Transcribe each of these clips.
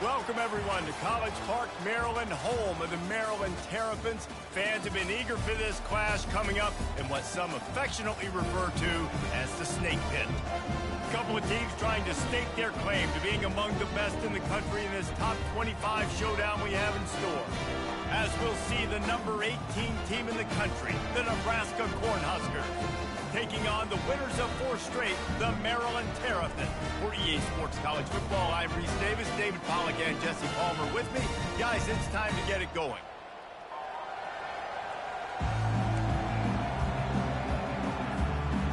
Welcome, everyone, to College Park, Maryland, home of the Maryland Terrapins. Fans have been eager for this clash coming up in what some affectionately refer to as the snake pit. A couple of teams trying to stake their claim to being among the best in the country in this top 25 showdown we have in store. As we'll see the number 18 team in the country, the Nebraska Cornhuskers, taking on the winners of 4 straight, the Maryland Terrapins. For EA Sports College Football, I'm Reese Davis, David Pollack, and Jesse Palmer with me. Guys, it's time to get it going.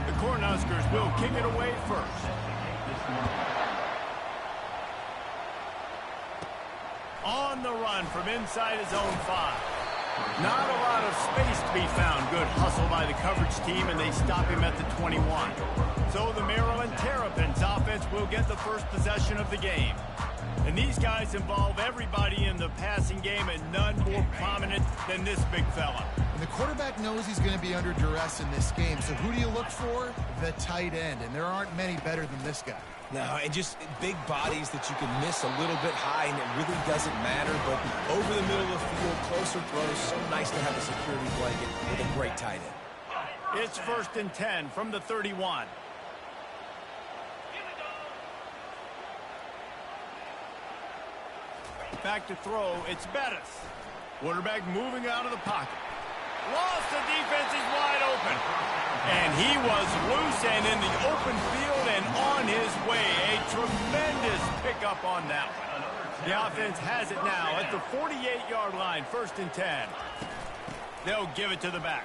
The Cornhuskers will kick it away first. On the run from inside his own 5. Not a lot of space to be found. Good hustle by the coverage team, and they stop him at the 21. So the Maryland Terrapins offense will get the first possession of the game. And these guys involve everybody in the passing game, and none more prominent than this big fella. And the quarterback knows he's going to be under duress in this game. So who do you look for? The tight end. And there aren't many better than this guy. No, and just big bodies that you can miss a little bit high, and it really doesn't matter. But over the middle of the field, closer throws, so nice to have a security blanket with a great tight end. It's 1st and 10 from the 31. Back to throw, it's Bettis. Quarterback moving out of the pocket. Lost, the defense is wide open. And he was loose and in the open field and on his way. A tremendous pickup on that one. The offense has it now at the 48-yard line, 1st and 10. They'll give it to the back.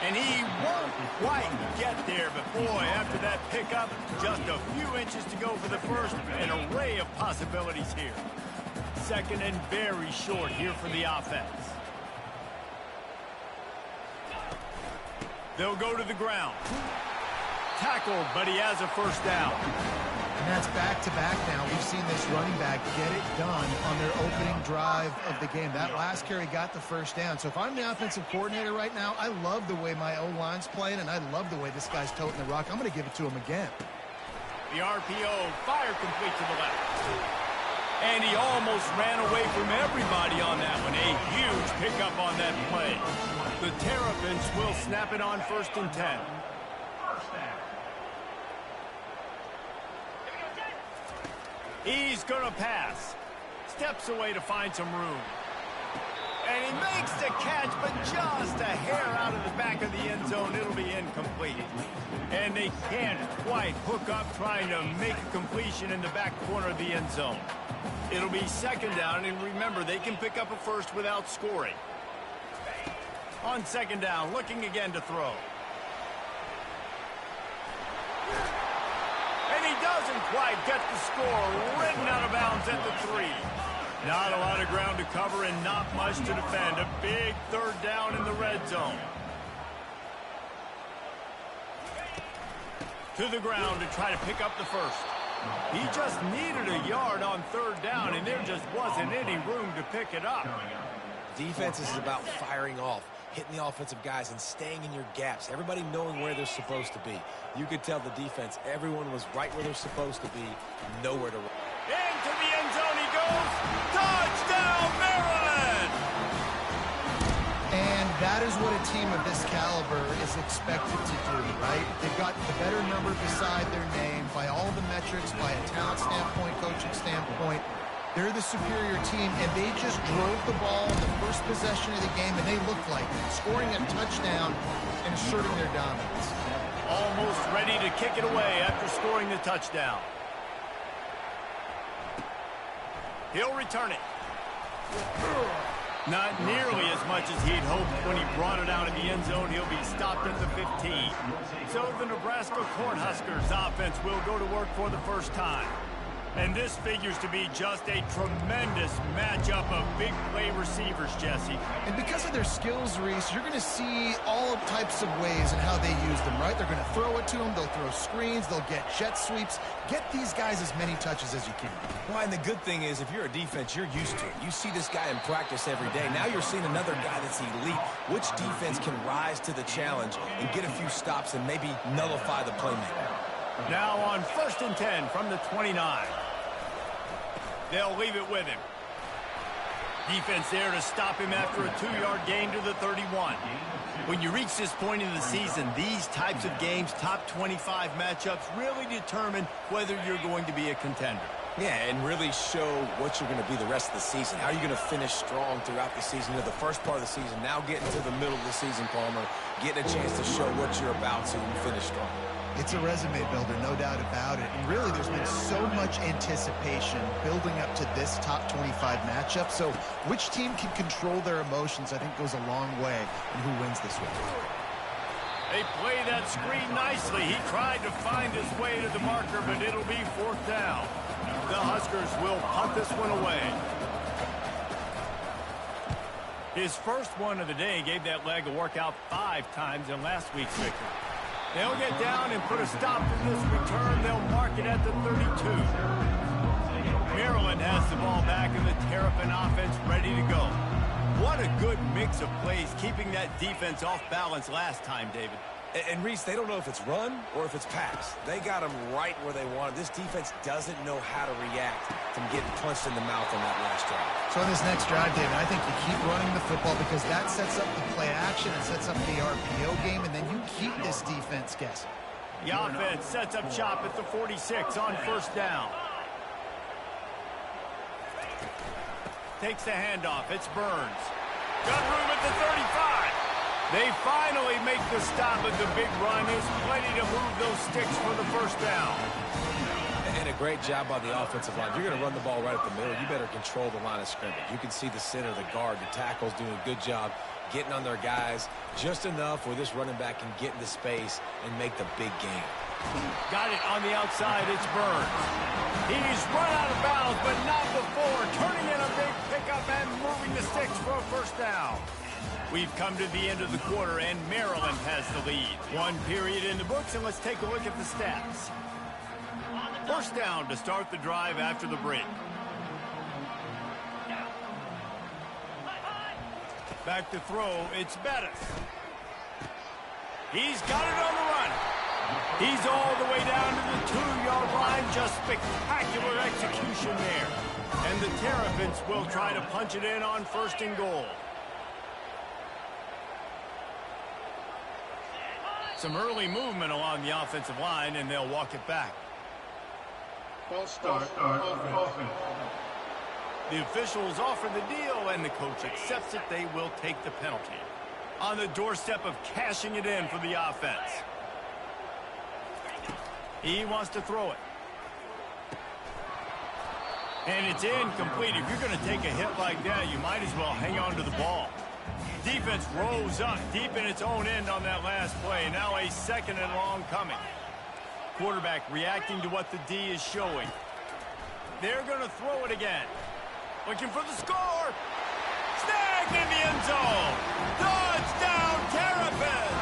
And he won't quite get there, but boy, after that pickup, just a few inches to go for the first. An array of possibilities here. 2nd and very short here for the offense. They'll go to the ground. Tackled, but he has a 1st down. And that's back-to-back now. We've seen this running back get it done on their opening drive of the game. That last carry got the 1st down. So if I'm the offensive coordinator right now, I love the way my O-line's playing, and I love the way this guy's toting the rock. I'm going to give it to him again. The RPO, fire complete to the left. And he almost ran away from everybody on that one. A huge pickup on that play. The Terrapins will snap it on 1st and 10. He's going to pass. Steps away to find some room. And he makes the catch, but just a hair out of the back of the end zone. It'll be incomplete. And they can't quite hook up trying to make a completion in the back corner of the end zone. It'll be 2nd down, and remember, they can pick up a 1st without scoring. On 2nd down, looking again to throw. And he doesn't quite get the score. Ridden out of bounds at the 3. Not a lot of ground to cover and not much to defend. A big 3rd down in the red zone. To the ground to try to pick up the 1st. He just needed a yard on 3rd down, and there just wasn't any room to pick it up. Defense is about firing off, hitting the offensive guys, and staying in your gaps. Everybody knowing where they're supposed to be. You could tell the defense, everyone was right where they're supposed to be, nowhere to run. Into the end zone he goes. Touchdown, Maryland! And that is what a team of this caliber is expected to do, right? They've got the better number beside their name by all the metrics, by a talent standpoint, coaching standpoint. They're the superior team, and they just drove the ball in the first possession of the game, and they looked like it, scoring a touchdown and asserting their dominance. Almost ready to kick it away after scoring the touchdown. He'll return it. Not nearly as much as he'd hoped when he brought it out of the end zone. He'll be stopped at the 15. So the Nebraska Cornhuskers offense will go to work for the 1st time. And this figures to be just a tremendous matchup of big play receivers, Jesse. And because of their skills, Reese, you're going to see all types of ways in how they use them, right? They're going to throw it to them. They'll throw screens. They'll get jet sweeps. Get these guys as many touches as you can. Well, and the good thing is, if you're a defense, you're used to it. You see this guy in practice every day. Now you're seeing another guy that's elite. Which defense can rise to the challenge and get a few stops and maybe nullify the playmaker? Now on 1st and 10 from the 29. They'll leave it with him. Defense there to stop him after a 2-yard gain to the 31. When you reach this point in the season, these types of games, top 25 matchups, really determine whether you're going to be a contender. Yeah, and really show what you're going to be the rest of the season. How are you going to finish strong throughout the season? You know, the first part of the season, now getting to the middle of the season, Palmer, getting a chance to show what you're about so you can finish strong. It's a resume builder, no doubt about it. And really, there's been so much anticipation building up to this top 25 matchup. So which team can control their emotions, I think, goes a long way in who wins this week. They play that screen nicely. He tried to find his way to the marker, but it'll be 4th down. The Huskers will punt this one away. His first one of the day gave that leg a workout 5 times in last week's victory. They'll get down and put a stop to this return. They'll mark it at the 32. Maryland has the ball back in the Terrapin offense ready to go. What a good mix of plays, keeping that defense off balance last time, David. And Reese, they don't know if it's run or if it's pass. They got them right where they want it. This defense doesn't know how to react from getting punched in the mouth on that last drive. So in this next drive, David, I think you keep running the football because that sets up the play action and sets up the RPO game, and then you keep this defense guessing. The offense sets up shop at the 46 on 1st down. Takes the handoff. It's Burns. Got room at the 35. They finally make the stop, but the big run is plenty to move those sticks for the 1st down. And a great job by the offensive line. You're going to run the ball right up the middle. You better control the line of scrimmage. You can see the center, the guard, the tackles doing a good job getting on their guys just enough where this running back can get into space and make the big game. Got it on the outside. It's Burns. He's run out of bounds, but not before. Turning in a big pickup and moving the sticks for a 1st down. We've come to the end of the quarter, and Maryland has the lead. 1 period in the books, and let's take a look at the stats. 1st down to start the drive after the break. Back to throw, it's Bettis. He's got it on the run. He's all the way down to the 2-yard line. Just spectacular execution there. And the Terrapins will try to punch it in on 1st and goal. Some early movement along the offensive line, and they'll walk it back. False start, offense. The officials offer the deal, and the coach accepts it. They will take the penalty. On the doorstep of cashing it in for the offense. He wants to throw it. And it's incomplete. If you're going to take a hit like that, you might as well hang on to the ball. Defense rose up deep in its own end on that last play. Now a 2nd and long coming. Quarterback reacting to what the D is showing. They're going to throw it again. Looking for the score. Snagged in the end zone. Touchdown, Terrapins.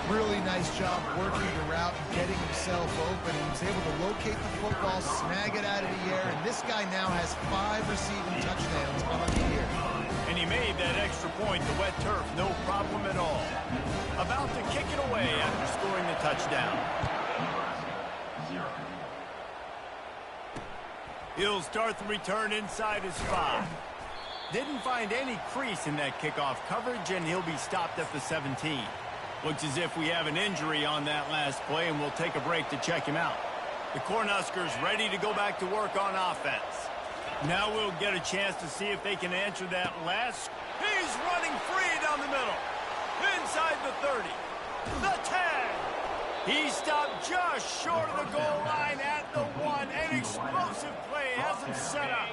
Really nice job working the route and getting himself open. He was able to locate the football, snag it out of the air, and this guy now has 5 receiving touchdowns on the year. And he made that extra point, the wet turf, no problem at all. About to kick it away after scoring the touchdown. He'll start the return inside his 5. Didn't find any crease in that kickoff coverage, and he'll be stopped at the 17. Looks as if we have an injury on that last play, and we'll take a break to check him out. The Cornhuskers ready to go back to work on offense. Now we'll get a chance to see if they can answer that last. He's running free down the middle. Inside the 30. The 10. He stopped just short of the goal line at the 1. An explosive play has him set up.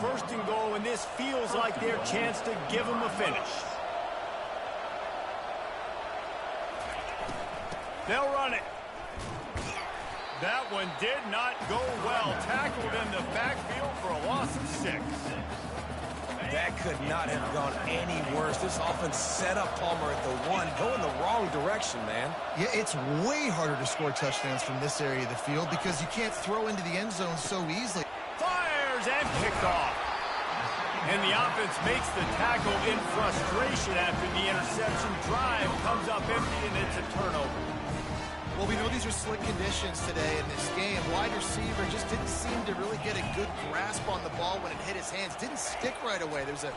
1st and goal, and this feels like their chance to give him a finish. They'll run it. That one did not go well. Tackled in the backfield for a loss of 6. That could not have gone any worse. This offense set up Palmer at the 1. Going the wrong direction, man. Yeah, it's way harder to score touchdowns from this area of the field because you can't throw into the end zone so easily. Fires and picked off. And the offense makes the tackle in frustration after the interception. Drive comes up empty, and it's a turnover. Well, we know these are slick conditions today in this game. Wide receiver just didn't seem to really get a good grasp on the ball when it hit his hands. Didn't stick right away. There's a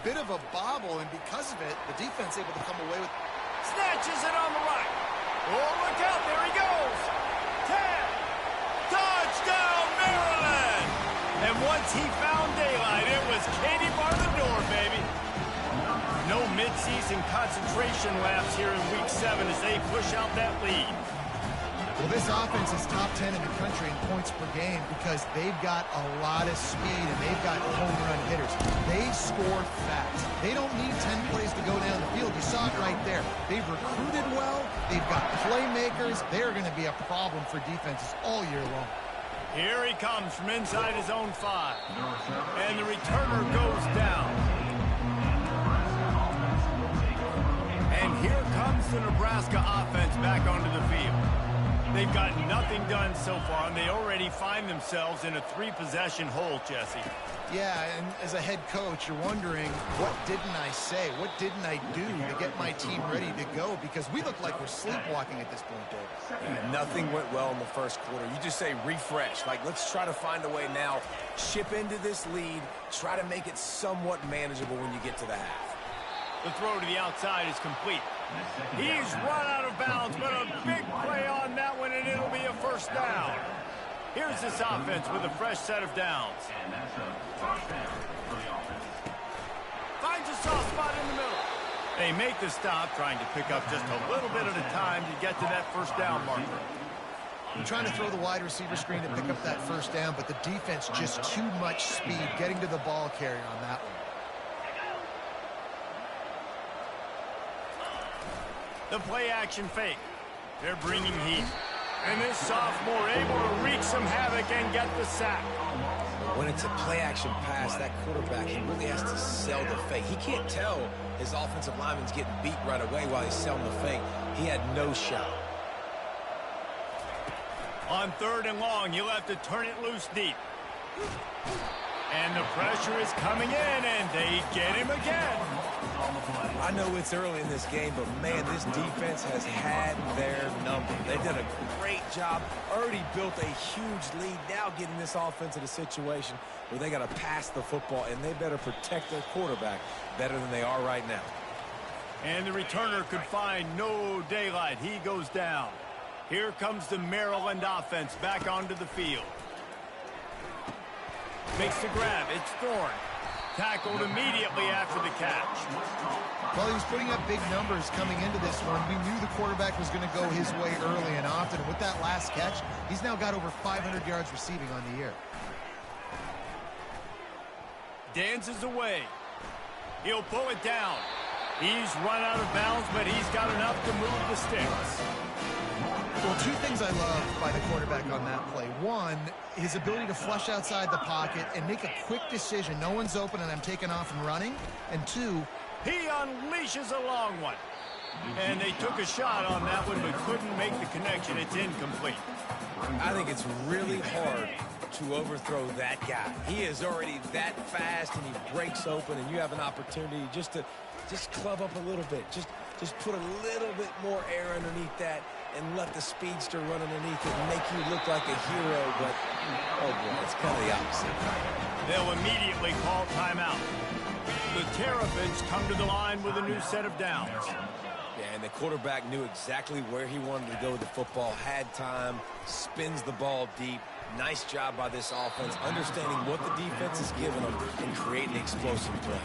bit of a bobble, and because of it, the defense able to come away with... Snatches it on the right. Oh, look out. There he goes. 10. Touchdown, Maryland. And once he found daylight, it was Katie bar the door, baby. No mid-season concentration laps here in Week 7 as they push out that lead. Well, this offense is top 10 in the country in points per game because they've got a lot of speed and they've got home run hitters. They score fast. They don't need 10 plays to go down the field. You saw it right there. They've recruited well. They've got playmakers. They're going to be a problem for defenses all year long. Here he comes from inside his own 5. And the returner goes down. And here comes the Nebraska offense back onto the field. They've got nothing done so far, and they already find themselves in a 3-possession hole, Jesse. Yeah, and as a head coach, you're wondering, what didn't I say? What didn't I do to get my team ready to go? Because we look like we're sleepwalking at this point, Dave. Yeah, nothing went well in the first quarter. You just say refresh. Like, let's try to find a way now. Ship into this lead. Try to make it somewhat manageable when you get to the half. The throw to the outside is complete. He's run out of bounds, but a big play on that one, and it'll be a first down. Here's this offense with a fresh set of downs. Finds a soft spot in the middle. They make the stop, trying to pick up just a little bit at a time to get to that first down marker. I'm trying to throw the wide receiver screen to pick up that first down, but the defense just too much speed getting to the ball carrier on that one. The play-action fake. They're bringing heat. And this sophomore able to wreak some havoc and get the sack. When it's a play-action pass, that quarterback, he really has to sell the fake. He can't tell his offensive lineman's getting beat right away while he's selling the fake. He had no shot. On 3rd and long, you'll have to turn it loose deep. And the pressure is coming in, and they get him again. I know it's early in this game, but, man, this defense has had their number. They've done a great job, already built a huge lead, now getting this offense in a situation where they got to pass the football, and they better protect their quarterback better than they are right now. And the returner could find no daylight. He goes down. Here comes the Maryland offense back onto the field. Makes the grab. It's Thorne. Tackled immediately after the catch. Well, he was putting up big numbers coming into this one. We knew the quarterback was going to go his way early and often. And with that last catch, he's now got over 500 yards receiving on the year. Dances away. He'll pull it down. He's run out of bounds, but he's got enough to move the sticks. Well, 2 things I love by the quarterback on that play. 1, his ability to flush outside the pocket and make a quick decision. No one's open and I'm taking off and running. And 2, he unleashes a long one. And they took a shot on that one but couldn't make the connection. It's incomplete. I think it's really hard to overthrow that guy. He is already that fast, and he breaks open, and you have an opportunity just to club up a little bit. Just put a little bit more air underneath that and let the speedster run underneath it and make you look like a hero, but, oh boy, it's kind of the opposite. They'll immediately call timeout. The Terrapins come to the line with a new set of downs. Yeah, and the quarterback knew exactly where he wanted to go with the football, had time, spins the ball deep. Nice job by this offense, understanding what the defense is giving them and creating explosive play.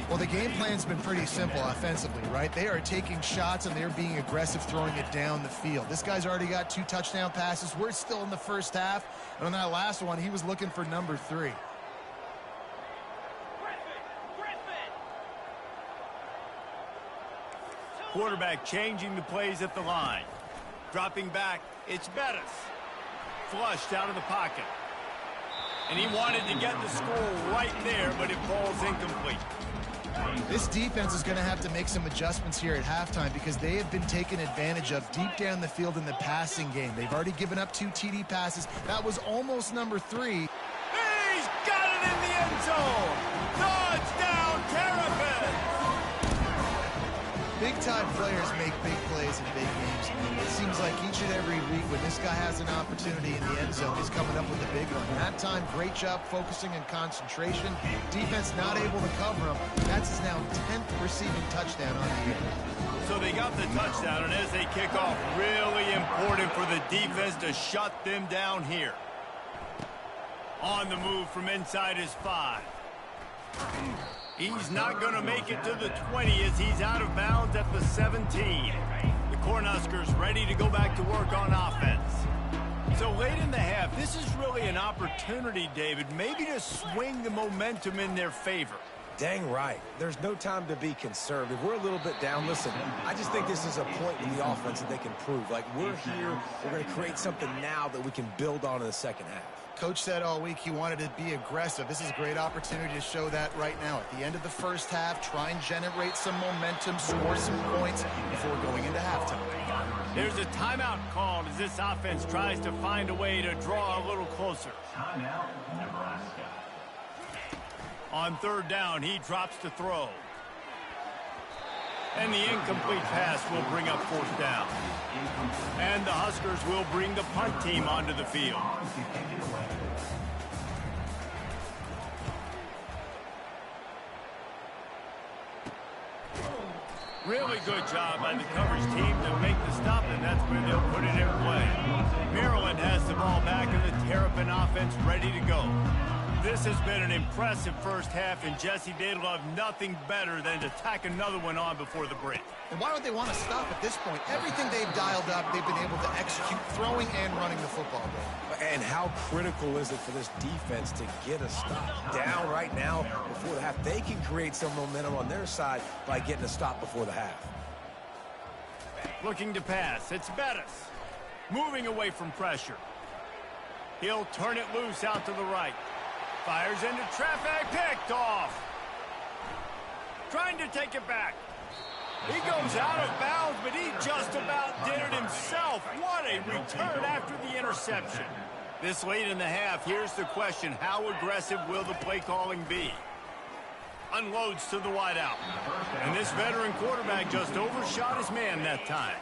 well, the game plan's been pretty simple offensively, right? They are taking shots, and they're being aggressive throwing it down the field. This guy's already got 2 touchdown passes. We're still in the first half. And on that last one, he was looking for number 3. Quarterback changing the plays at the line. Dropping back, it's Bettis. Flushed out of the pocket. And he wanted to get the score right there, but it falls incomplete. This defense is going to have to make some adjustments here at halftime because they have been taken advantage of deep down the field in the passing game. They've already given up 2 TD passes. That was almost number 3. He's got it in the end zone. Touchdown, Terrapins! Big-time players make big plays in big games. It seems like each and every week when this guy has an opportunity in the end zone, he's coming up with a big one. That time, great job focusing and concentration. Defense not able to cover him. That's his now 10th receiving touchdown on the year. So they got the touchdown, and as they kick off, really important for the defense to shut them down here. On the move from inside his 5. He's not going to make it to the 20 as he's out of bounds at the 17. The Cornhuskers ready to go back to work on offense. So late in the half, this is really an opportunity, David, maybe to swing the momentum in their favor. Dang right. There's no time to be concerned. If we're a little bit down, listen, I just think this is a point with the offense that they can prove. Like, we're here, we're going to create something now that we can build on in the second half. Coach said all week he wanted to be aggressive. This is a great opportunity to show that right now. At the end of the first half, try and generate some momentum, score some points before going into halftime. There's a timeout called as this offense tries to find a way to draw a little closer. Timeout, Nebraska. On third down, he drops to throw. And the incomplete pass will bring up fourth down. And the Huskers will bring the punt team onto the field. Really good job by the coverage team to make the stop, and that's where they'll put it in play. Maryland has the ball back, and the Terrapin offense ready to go. This has been an impressive first half, and Jesse, they'd love nothing better than to tack another one on before the break. And why would they want to stop at this point? Everything they've dialed up, they've been able to execute throwing and running the football game. And how critical is it for this defense to get a stop down right now before the half? They can create some momentum on their side by getting a stop before the half. Looking to pass, it's Bettis. Moving away from pressure. He'll turn it loose out to the right. Fires into traffic, picked off. Trying to take it back. He goes out of bounds, but he just about did it himself. What a return after the interception. This late in the half, here's the question. How aggressive will the play calling be? Unloads to the wideout. And this veteran quarterback just overshot his man that time.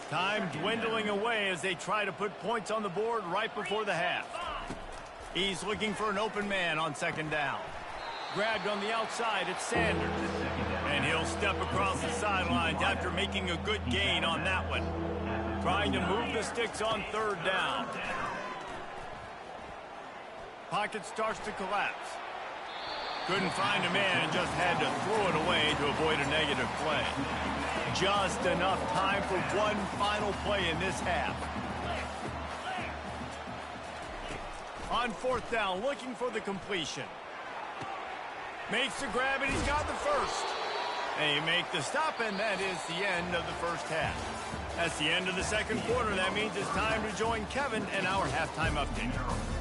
Time dwindling away as they try to put points on the board right before the half. He's looking for an open man on second down. Grabbed on the outside, it's Sanders. And he'll step across the sidelines after making a good gain on that one. Trying to move the sticks on third down. Pocket starts to collapse. Couldn't find a man and just had to throw it away to avoid a negative play. Just enough time for one final play in this half. On fourth down, looking for the completion. Makes the grab, and he's got the first. They make the stop, and that is the end of the first half. That's the end of the second quarter. That means it's time to join Kevin and our halftime update.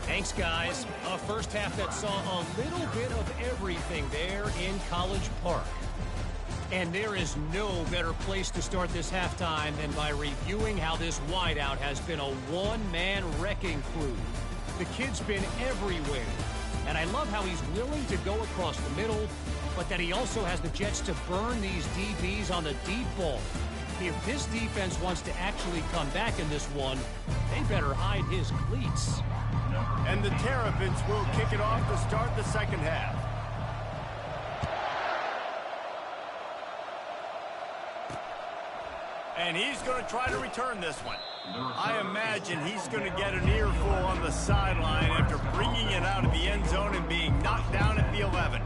Thanks, guys. A first half that saw a little bit of everything there in College Park. And there is no better place to start this halftime than by reviewing how this wideout has been a one-man wrecking crew. The kid's been everywhere, and I love how he's willing to go across the middle, but that he also has the jets to burn these DBs on the deep ball. If this defense wants to actually come back in this one, they better hide his cleats. And the Terrapins will kick it off to start the second half. And he's going to try to return this one. I imagine he's going to get an earful on the sideline after bringing it out of the end zone and being knocked down at the 11.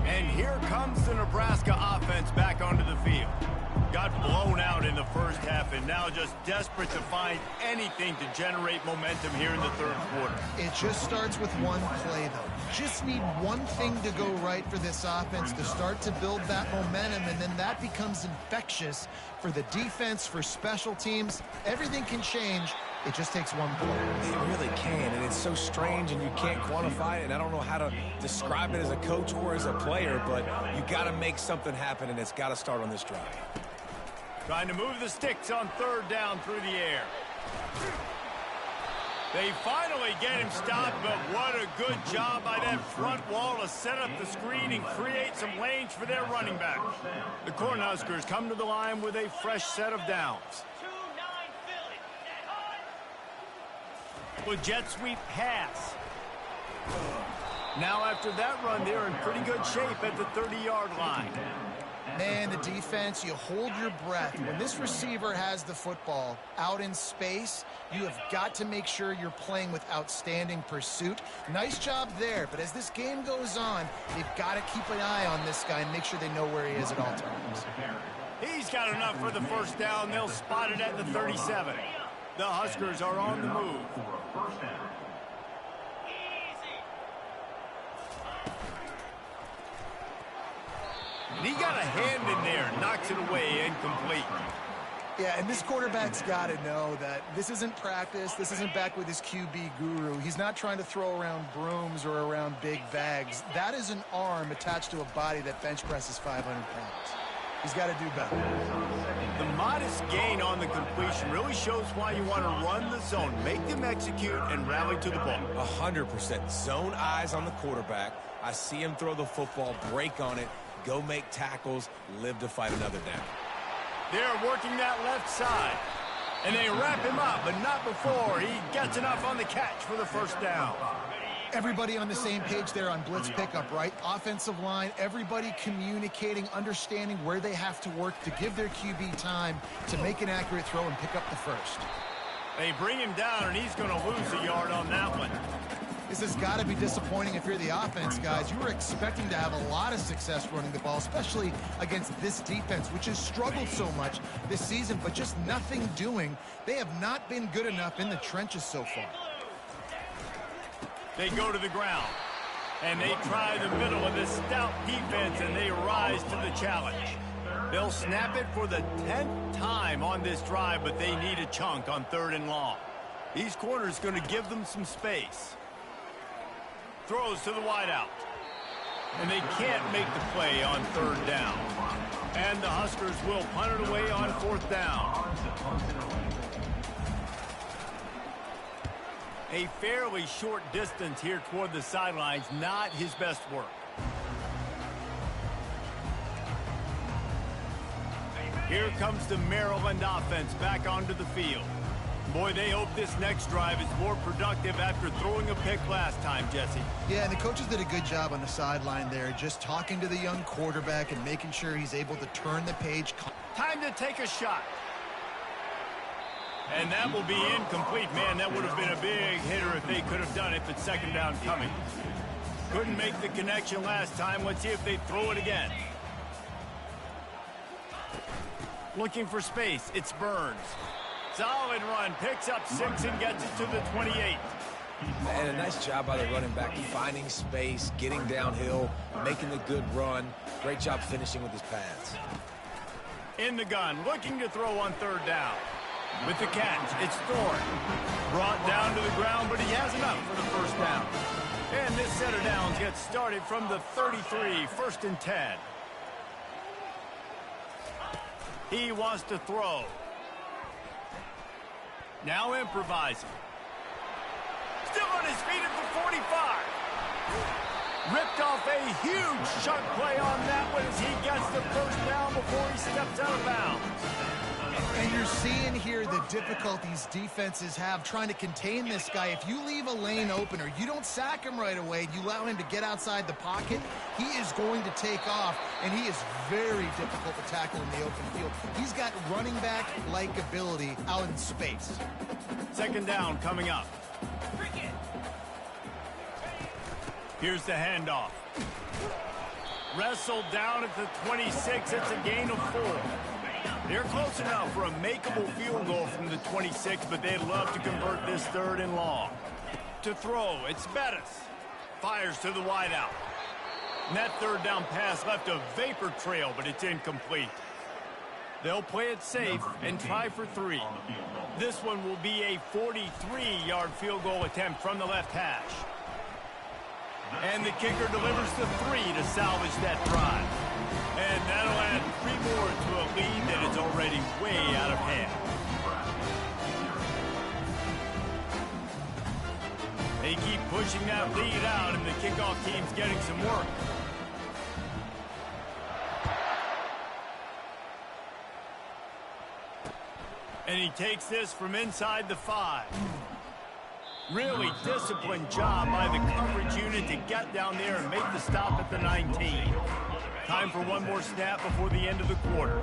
And here comes the Nebraska offense back onto the field. Got blown out in the first half and now just desperate to find anything to generate momentum here in the third quarter. It just starts with one play, though. Just need one thing to go right for this offense to start to build that momentum, and then that becomes infectious for the defense, for special teams. Everything can change. It just takes one play. It really can, and it's so strange, and you can't quantify it, and I don't know how to describe it as a coach or as a player, but you got to make something happen, and it's got to start on this drive. Trying to move the sticks on third down through the air. They finally get him stopped, but what a good job by that front wall to set up the screen and create some lanes for their running back. The Cornhuskers come to the line with a fresh set of downs. With jet sweep pass. Now after that run, they're in pretty good shape at the 30-yard line. Man, the defense, you hold your breath. When this receiver has the football out in space, you have got to make sure you're playing with outstanding pursuit. Nice job there, but as this game goes on, they've got to keep an eye on this guy and make sure they know where he is at all times. He's got enough for the first down. They'll spot it at the 37. The Huskers are on the move. And he got a hand in there, knocks it away, incomplete. Yeah, and this quarterback's got to know that this isn't practice. This isn't back with his QB guru. He's not trying to throw around brooms or around big bags. That is an arm attached to a body that bench presses 500 pounds. He's got to do better. The modest gain on the completion really shows why you want to run the zone, make them execute, and rally to the ball. 100%. Zone eyes on the quarterback. I see him throw the football, break on it, go make tackles, live to fight another down. They're working that left side. And they wrap him up, but not before he gets enough on the catch for the first down. Everybody on the same page there on blitz pickup, right? Offensive line, everybody communicating, understanding where they have to work to give their QB time to make an accurate throw and pick up the first. They bring him down, and he's going to lose a yard on that one. This has got to be disappointing if you're the offense, guys. You were expecting to have a lot of success running the ball, especially against this defense, which has struggled so much this season, but just nothing doing. They have not been good enough in the trenches so far. They go to the ground, and they try the middle of this stout defense, and they rise to the challenge. They'll snap it for the 10th time on this drive, but they need a chunk on 3rd and long. These corners going to give them some space. Throws to the wideout. And they can't make the play on 3rd down. And the Huskers will punt it away on 4th down. A fairly short distance here toward the sidelines, not his best work. Here comes the Maryland offense back onto the field. Boy, they hope this next drive is more productive after throwing a pick last time, Jesse. Yeah, and the coaches did a good job on the sideline there, just talking to the young quarterback and making sure he's able to turn the page. Time to take a shot. And that will be incomplete. Man, that would have been a big hitter if they could have done it, but 2nd down coming. Couldn't make the connection last time. Let's see if they throw it again. Looking for space. It's Burns. Solid run. Picks up 6 and gets it to the 28. And a nice job by the running back, finding space, getting downhill, making the good run. Great job finishing with his pads. In the gun, looking to throw on 3rd down. With the catch, it's Thorne. Brought down to the ground, but he has enough for the 1st down. And this set of downs gets started from the 33, 1st and 10. He wants to throw. Now improvising. Still on his feet at the 45. Ripped off a huge chunk play on that one as he gets the 1st down before he steps out of bounds. And you're seeing here the difficulties defenses have trying to contain this guy. If you leave a lane open or you don't sack him right away, you allow him to get outside the pocket, he is going to take off, and he is very difficult to tackle in the open field. He's got running back-like ability out in space. 2nd down coming up. Here's the handoff. Wrestled down at the 26. It's a gain of 4. They're close enough for a makeable field goal from the 26, but they'd love to convert this 3rd and long. To throw, it's Bettis. Fires to the wideout. And that 3rd down pass left a vapor trail, but it's incomplete. They'll play it safe and try for 3. This one will be a 43-yard field goal attempt from the left hash. And the kicker delivers the 3 to salvage that drive. And that'll add 3 more to a lead that is already way out of hand. pushing that lead out, and the kickoff team's getting some work. And he takes this from inside the 5. Really disciplined job by the coverage unit to get down there and make the stop at the 19. Time for one more snap before the end of the quarter.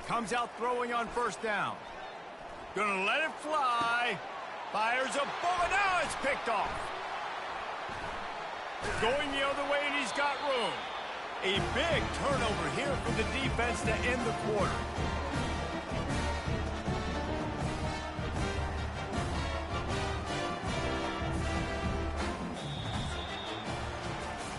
Comes out throwing on first down. Gonna let it fly. Fires a bullet. Now it's picked off. Going the other way, and he's got room. A big turnover here for the defense to end the quarter.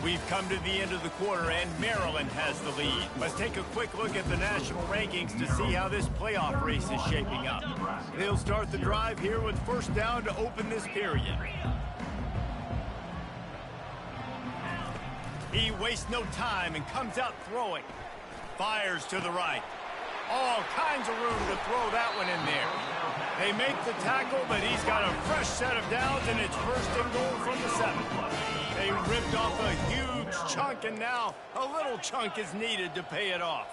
We've come to the end of the quarter, and Maryland has the lead. Let's take a quick look at the national rankings to see how this playoff race is shaping up. They'll start the drive here with first down to open this period. He wastes no time and comes out throwing. Fires to the right. All kinds of room to throw that one in there. They make the tackle, but he's got a fresh set of downs, and it's first and goal from the 7. They ripped off a huge chunk, and now a little chunk is needed to pay it off.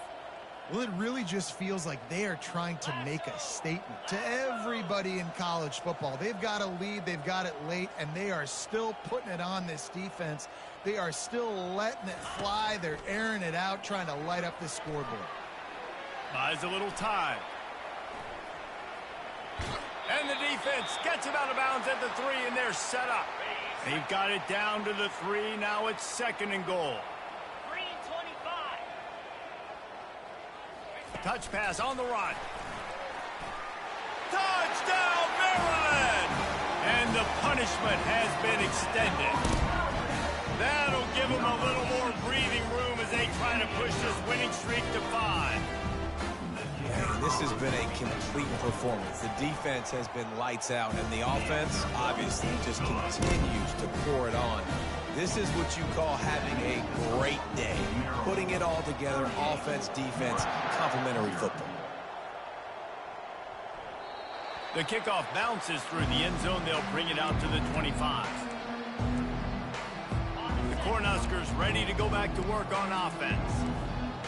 Well, it really just feels like they are trying to make a statement to everybody in college football. They've got a lead, they've got it late, and they are still putting it on this defense. They are still letting it fly. They're airing it out, trying to light up the scoreboard. Buys a little time. And the defense gets him out of bounds at the 3, and they're set up. They've got it down to the 3. Now it's second and goal. 3 and 25. Touch pass on the run. Touchdown, Maryland! And the punishment has been extended. That'll give them a little more breathing room as they try to push this winning streak to 5. Man, this has been a complete performance. The defense has been lights out, and the offense obviously just continues to pour it on. This is what you call having a great day. Putting it all together, offense, defense, complementary football. The kickoff bounces through the end zone. They'll bring it out to the 25. The Cornhuskers ready to go back to work on offense.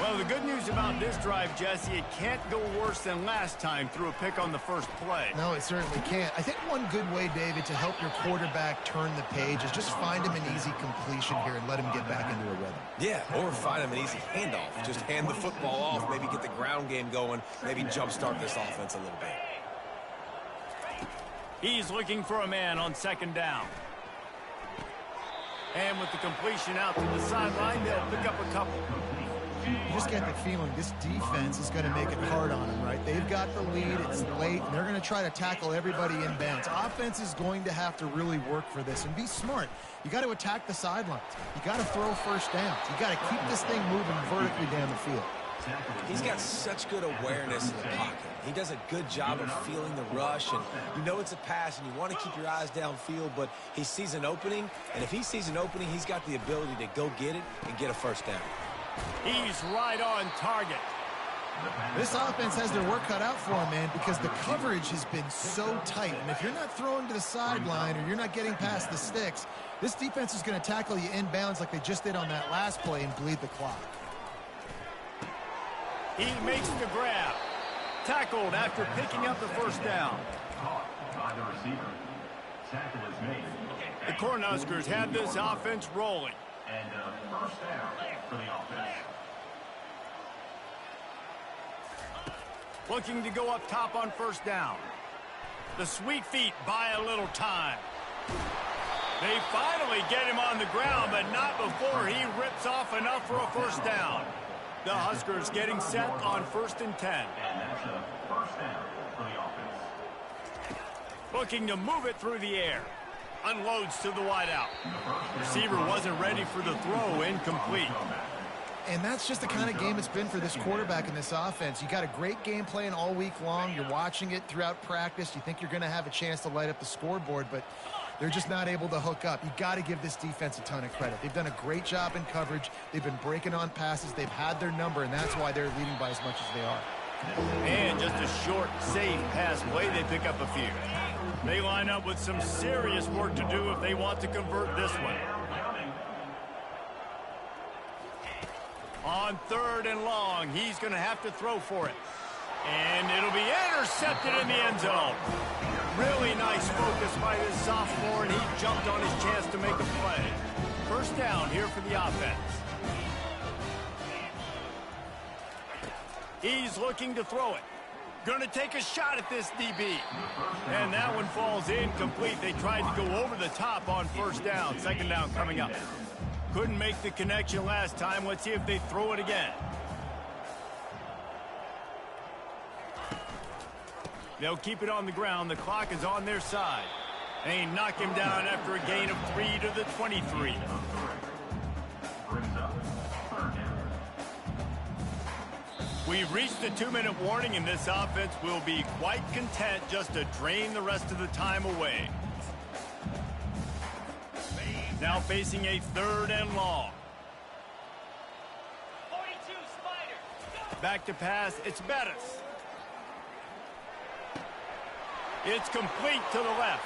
Well, the good news about this drive, Jesse, it can't go worse than last time through a pick on the first play. No, it certainly can't. I think one good way, David, to help your quarterback turn the page is just find him an easy completion here and let him get back into a rhythm. Yeah, or find him an easy handoff. Just hand the football off, maybe get the ground game going, maybe jumpstart this offense a little bit. He's looking for a man on second down. And with the completion out to the sideline, they'll pick up a couple. You just get the feeling this defense is going to make it hard on them, right? They've got the lead, it's late, and they're going to try to tackle everybody in bounds. Offense is going to have to really work for this and be smart. You got to attack the sidelines. You got to throw first downs. You got to keep this thing moving vertically down the field. He's got such good awareness in the pocket. He does a good job of feeling the rush, and you know it's a pass, and you want to keep your eyes downfield, but he sees an opening, and if he sees an opening, he's got the ability to go get it and get a first down. He's right on target. This offense has their work cut out for them, man, because the coverage has been so tight. And if you're not throwing to the sideline or you're not getting past the sticks, this defense is going to tackle you inbounds like they just did on that last play and bleed the clock. He makes the grab. Tackled after picking up the first down. Caught by the receiver. Tackle is made. The Cornhuskers have this offense rolling. And first down for the offense. Looking to go up top on first down. The sweet feet buy a little time. They finally get him on the ground, but not before he rips off enough for a first down. The Huskers getting set on 1st and 10. And that's a first down for the offense. Looking to move it through the air. Unloads to the wideout. Receiver wasn't ready for the throw, incomplete. And that's just the kind of game it's been for this quarterback in this offense. You got a great game plan all week long. You're watching it throughout practice. You think you're going to have a chance to light up the scoreboard, but they're just not able to hook up. You got to give this defense a ton of credit. They've done a great job in coverage. They've been breaking on passes. They've had their number, and that's why they're leading by as much as they are. And just a short, safe pass play, they pick up a few. They line up with some serious work to do if they want to convert this one. On 3rd and long, he's going to have to throw for it. And it'll be intercepted in the end zone. Really nice focus by this sophomore, and he jumped on his chance to make a play. First down here for the offense. He's looking to throw it. Going to take a shot at this DB. And that one falls incomplete. They tried to go over the top on first down. Second down coming up. Couldn't make the connection last time. Let's see if they throw it again. They'll keep it on the ground. The clock is on their side. They knock him down after a gain of 3 to the 23. We've reached the 2-minute warning, and this offense will be quite content just to drain the rest of the time away. Now facing a 3rd and long. 42 Spider. Back to pass. It's Bettis. It's complete to the left.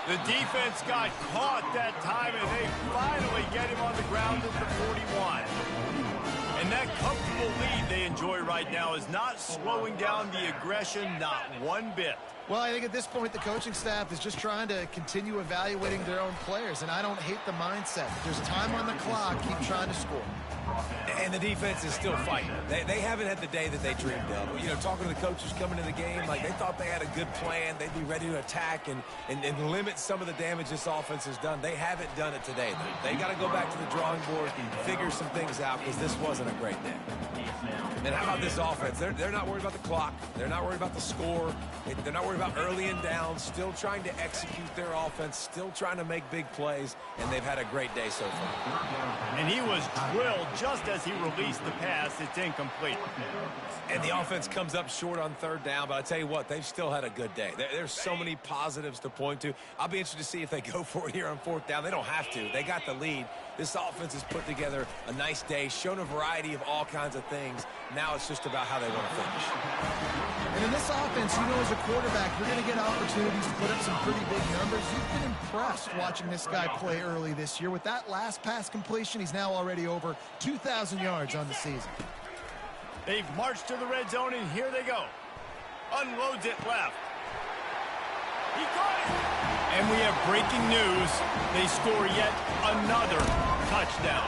The defense got caught that time, and they finally get him on the ground at the 41. And that comfortable lead they enjoy right now is not slowing down the aggression, not one bit. Well, I think at this point the coaching staff is just trying to continue evaluating their own players, and I don't hate the mindset. There's time on the clock. Keep trying to score. And the defense is still fighting. They haven't had the day that they dreamed of. You know, talking to the coaches coming to the game, like they thought they had a good plan. They'd be ready to attack and limit some of the damage this offense has done. They haven't done it today. They got to go back to the drawing board and figure some things out because this wasn't a great day. And how about this offense? They're not worried about the clock. They're not worried about the score. They're not worried about early and down. Still trying to execute their offense. Still trying to make big plays. And they've had a great day so far. And he was drilled just as he released the pass. It's incomplete. And the offense comes up short on 3rd down. But I tell you what, they've still had a good day. There's so many positives to point to. I'll be interested to see if they go for it here on 4th down. They don't have to. They got the lead. This offense has put together a nice day, shown a variety of all kinds of things. Now it's just about how they want to finish. And in this offense, you know, as a quarterback, you're going to get opportunities to put up some pretty big numbers. You've been impressed watching this guy play early this year. With that last pass completion, he's now already over 2,000 yards on the season. They've marched to the red zone, and here they go. Unloads it left. He caught it. And we have breaking news. They score yet another touchdown.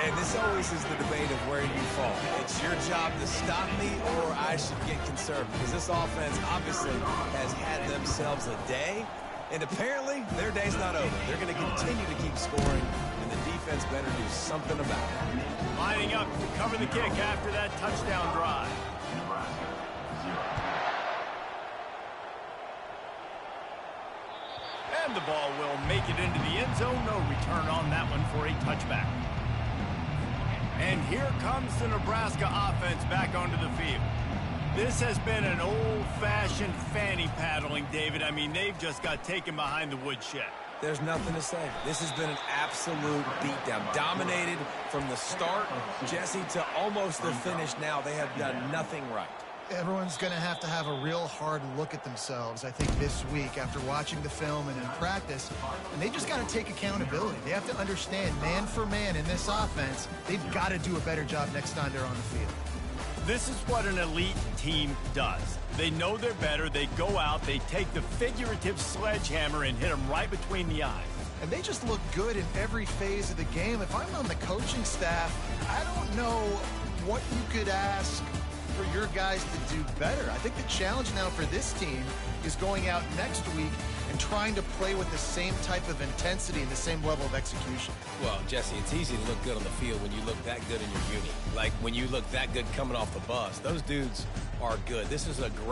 And this always is the debate of where you fall. It's your job to stop me or I should get concerned because this offense obviously has had themselves a day. And apparently their day's not over. They're going to continue to keep scoring, and the defense better do something about it. Lining up to cover the kick after that touchdown drive. And the ball will make it into the end zone. No return on that one for a touchback. And here comes the Nebraska offense back onto the field. This has been an old-fashioned fanny paddling, David. I mean, they've just got taken behind the woodshed. There's nothing to say. This has been an absolute beatdown. Dominated from the start, Jesse, to almost the finish now. They have done nothing right. Everyone's going to have a real hard look at themselves, I think, this week after watching the film and in practice. And they just got to take accountability. They have to understand, man for man in this offense, they've got to do a better job next time they're on the field. This is what an elite team does. They know they're better. They go out. They take the figurative sledgehammer and hit them right between the eyes. And they just look good in every phase of the game. If I'm on the coaching staff, I don't know what you could ask for your guys to do better. I think the challenge now for this team is going out next week and trying to play with the same type of intensity and the same level of execution. Well, Jesse, it's easy to look good on the field when you look that good in your uni. Like when you look that good coming off the bus. Those dudes are good. This is a great